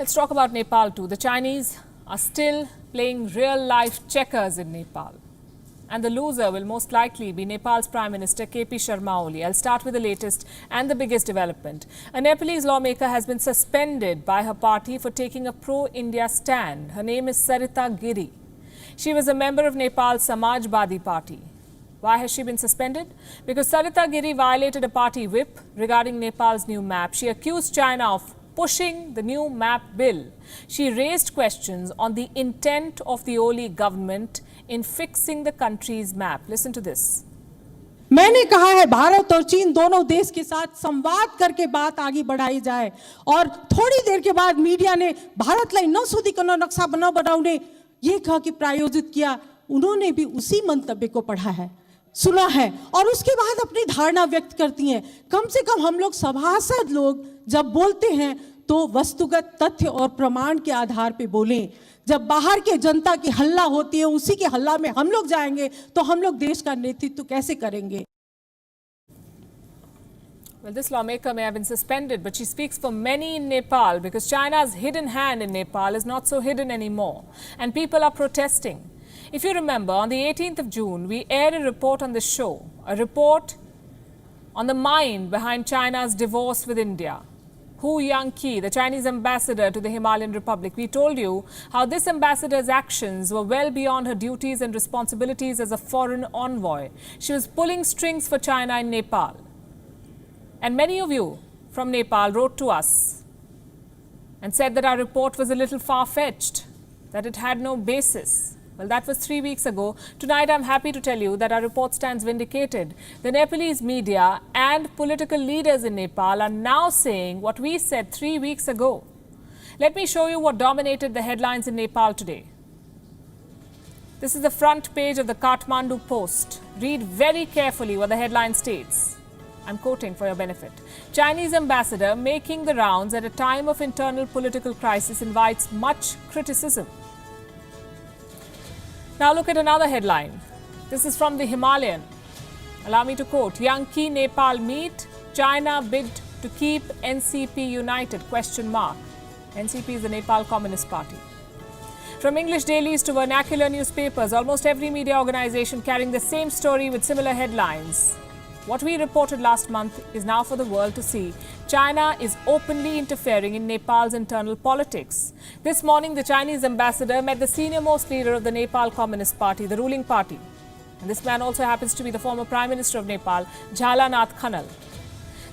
Let's talk about Nepal too. The Chinese are still playing real-life checkers in Nepal. And the loser will most likely be Nepal's Prime Minister KP Sharma Oli. I'll start with the latest and the biggest development. A Nepalese lawmaker has been suspended by her party for taking a pro-India stand. Her name is Sarita Giri. She was a member of Nepal's Samajwadi Party. Why has she been suspended? Because Sarita Giri violated a party whip regarding Nepal's new map. She accused China of pushing the new map bill. She raised questions on the intent of the Oli government in fixing the country's map. Listen to this. मैंने कहा है भारत और चीन दोनों देश के साथ संवाद करके बात आगे बढ़ाई जाए और थोड़ी देर के बाद मीडिया ने भारतलाई नसोधिकन नक्शा बनाउने ये कहा कि प्रायोजित किया। उन्होंने भी उसी मंतव्य को पढ़ा है, सुना है और उसके बाद अपनी धारणा व्यक्त करती हैं। कम से कम हम लोग सभासद लोग जब बोलते हैं तो वस्तुगत तथ्य और प्रमाण के आधार पे बोलें। जब बाहर के जनता की हल्ला होती है, उसी के हल्ला में हम लोग जाएंगे तो हम लोग देश का नेतृत्व कैसे करेंगे? Well, this lawmaker may have been suspended, but she speaks for many in Nepal because China's hidden hand in Nepal is not so hidden anymore, and people are protesting. If you remember, on the 18th of June, we aired a report on the show, a report on the mind behind China's divorce with India. Hu Yangqi, the Chinese ambassador to the Himalayan Republic, we told you how this ambassador's actions were well beyond her duties and responsibilities as a foreign envoy. She was pulling strings for China in Nepal. And many of you from Nepal wrote to us and said that our report was a little far-fetched, that it had no basis. Well, that was 3 weeks ago. Tonight, I'm happy to tell you that our report stands vindicated. The Nepalese media and political leaders in Nepal are now saying what we said 3 weeks ago. Let me show you what dominated the headlines in Nepal today. This is the front page of the Kathmandu Post. Read very carefully what the headline states. I'm quoting for your benefit. Chinese ambassador making the rounds at a time of internal political crisis invites much criticism. Now look at another headline. This is from the Himalayan. Allow me to quote, Yangqi Nepal meet, China bid to keep NCP united, question mark. NCP is the Nepal Communist Party. From English dailies to vernacular newspapers, almost every media organization carrying the same story with similar headlines. What we reported last month is now for the world to see. China is openly interfering in Nepal's internal politics. This morning, the Chinese ambassador met the senior-most leader of the Nepal Communist Party, the ruling party. And this man also happens to be the former Prime Minister of Nepal, Jhalanath Khanal.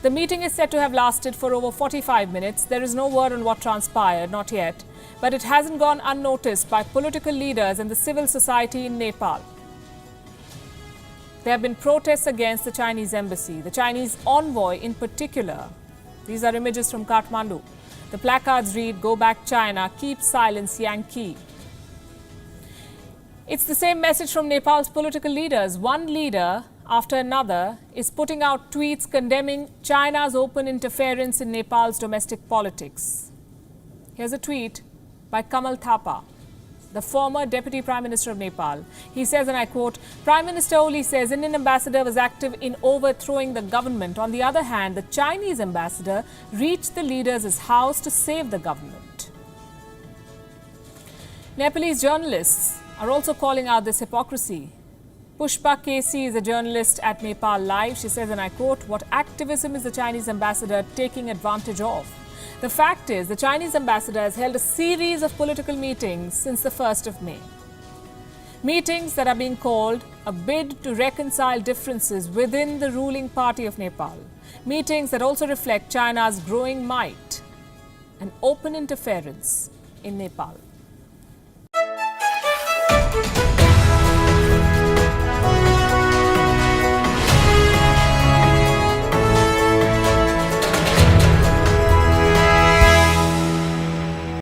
The meeting is said to have lasted for over 45 minutes. There is no word on what transpired, not yet. But it hasn't gone unnoticed by political leaders and the civil society in Nepal. There have been protests against the Chinese embassy, the Chinese envoy in particular. These are images from Kathmandu. The placards read, "Go back China, keep silence Yangqi." It's the same message from Nepal's political leaders. One leader after another is putting out tweets condemning China's open interference in Nepal's domestic politics. Here's a tweet by Kamal Thapa, the former Deputy Prime Minister of Nepal. He says, and I quote, Prime Minister Oli says Indian ambassador was active in overthrowing the government. On the other hand, the Chinese ambassador reached the leaders' house to save the government. Nepalese journalists are also calling out this hypocrisy. Pushpa Kesi is a journalist at Nepal Live. She says, and I quote, what activism is the Chinese ambassador taking advantage of? The fact is, the Chinese ambassador has held a series of political meetings since the 1st of May. Meetings that are being called a bid to reconcile differences within the ruling party of Nepal. Meetings that also reflect China's growing might and open interference in Nepal.